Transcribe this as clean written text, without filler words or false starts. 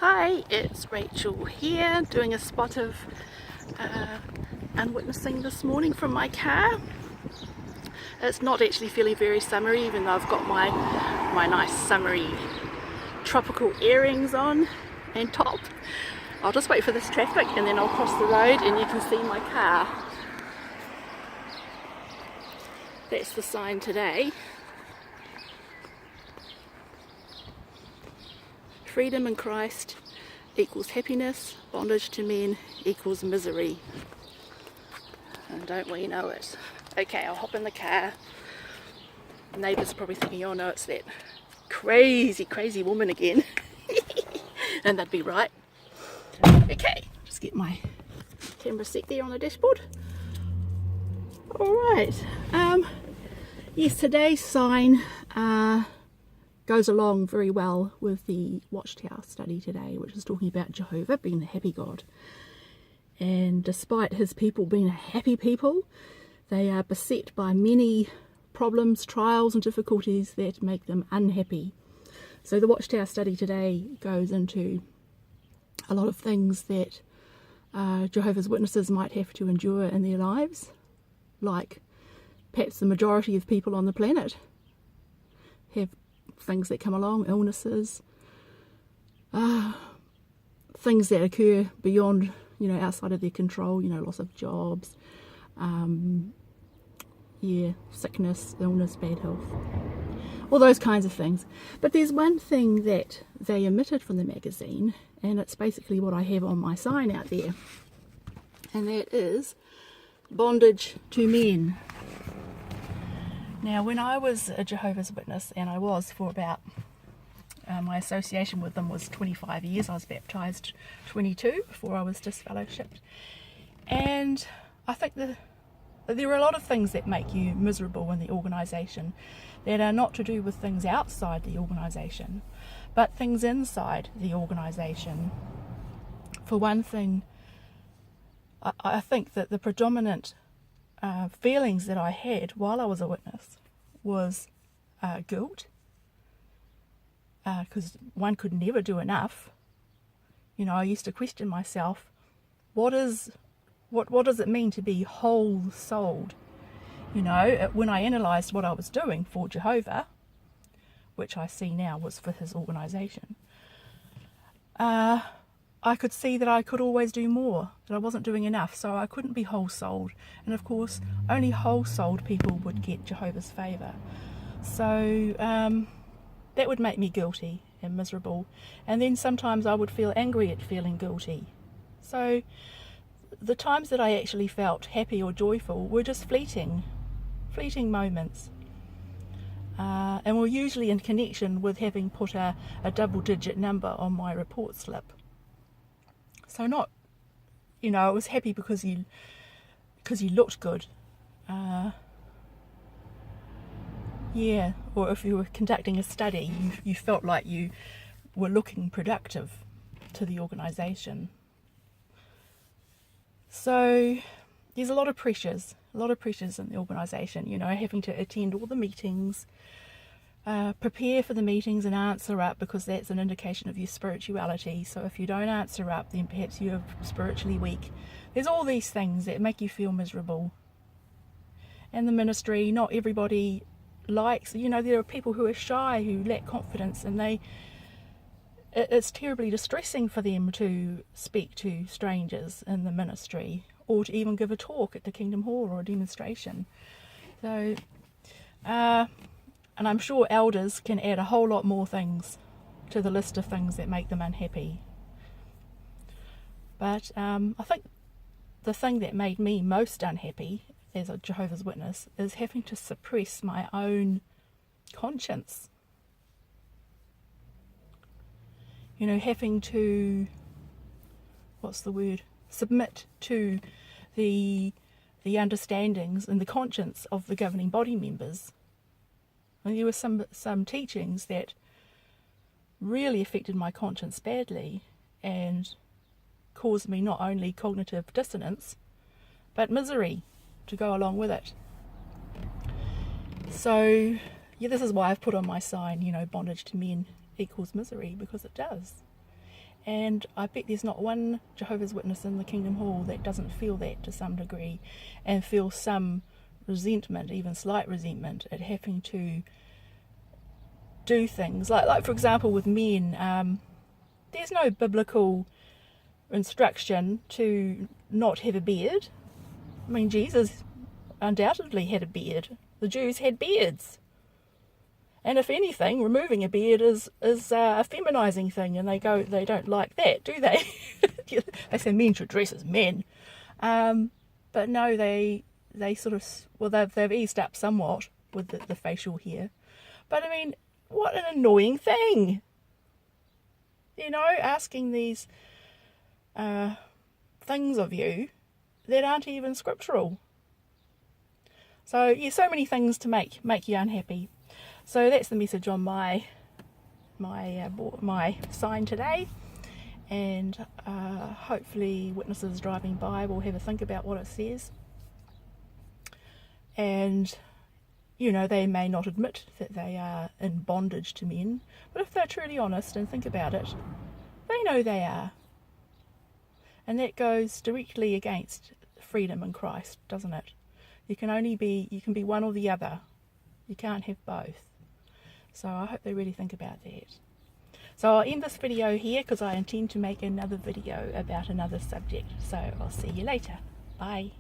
Hi, it's Rachel here doing a spot of unwitnessing this morning from my car. It's not actually feeling very summery, even though I've got my nice summery tropical earrings on and top. I'll just wait for this traffic and then I'll cross the road and you can see my car. That's the sign today. Freedom in Christ equals happiness, bondage to men equals misery. And don't we know it? Okay, I'll hop in the car. The neighbours are probably thinking, oh no, it's that crazy woman again. And they'd be right. Okay, just get my camera set there on the dashboard. Alright, yes, today's sign goes along very well with the Watchtower study today, which is talking about Jehovah being the happy God. And despite his people being a happy people, they are beset by many problems, trials and difficulties that make them unhappy. So the Watchtower study today goes into a lot of things that Jehovah's Witnesses might have to endure in their lives, like perhaps the majority of people on the planet have things that come along, illnesses, things that occur beyond, outside of their control, loss of jobs, sickness, illness, bad health, all those kinds of things. But there's one thing that they omitted from the magazine, and it's basically what I have on my sign out there, and that is bondage to men. Now, when I was a Jehovah's Witness, and I was for about, my association with them was 25 years. I was baptised 22 before I was disfellowshipped. And I think there are a lot of things that make you miserable in the organisation that are not to do with things outside the organisation, but things inside the organisation. For one thing, I think that the predominant feelings that I had while I was a witness was guilt, because one could never do enough. I used to question myself, what does it mean to be whole-souled? When I analysed what I was doing for Jehovah, which I see now was for his organisation, I could see that I could always do more, that I wasn't doing enough, so I couldn't be whole-souled. And of course, only whole-souled people would get Jehovah's favour. So that would make me guilty and miserable. And then sometimes I would feel angry at feeling guilty. So the times that I actually felt happy or joyful were just fleeting moments. And were usually in connection with having put a double-digit number on my report slip. So not, I was happy because you looked good. Or if you were conducting a study, you felt like you were looking productive to the organisation. So there's a lot of pressures in the organisation, having to attend all the meetings, prepare for the meetings and answer up, because that's an indication of your spirituality. So if you don't answer up, then perhaps you're spiritually weak. There's all these things that make you feel miserable. And the ministry, not everybody likes, there are people who are shy, who lack confidence, and it's terribly distressing for them to speak to strangers in the ministry, or to even give a talk at the Kingdom Hall or a demonstration. So and I'm sure elders can add a whole lot more things to the list of things that make them unhappy. But I think the thing that made me most unhappy as a Jehovah's Witness is having to suppress my own conscience. Having to, submit to the understandings and the conscience of the governing body members. And there were some teachings that really affected my conscience badly and caused me not only cognitive dissonance, but misery to go along with it. So, this is why I've put on my sign, bondage to men equals misery, because it does. And I bet there's not one Jehovah's Witness in the Kingdom Hall that doesn't feel that to some degree, and feel some resentment, even slight resentment, at having to do things. Like for example, with men, there's no biblical instruction to not have a beard. I mean, Jesus undoubtedly had a beard. The Jews had beards. And if anything, removing a beard is a feminizing thing, and they don't like that, do they? They say men should dress as men. But no, they sort of, well, they've eased up somewhat with the facial hair. But I mean, what an annoying thing. You know, asking these things of you that aren't even scriptural. So yeah, so many things to make you unhappy. So that's the message on my sign today, and hopefully witnesses driving by will have a think about what it says. And you know, they may not admit that they are in bondage to men, but if they're truly honest and think about it, they know they are. And that goes directly against freedom in Christ, doesn't it? You can be one or the other. You can't have both. So I hope they really think about that. So I'll end this video here because I intend to make another video about another subject. So I'll see you later. Bye.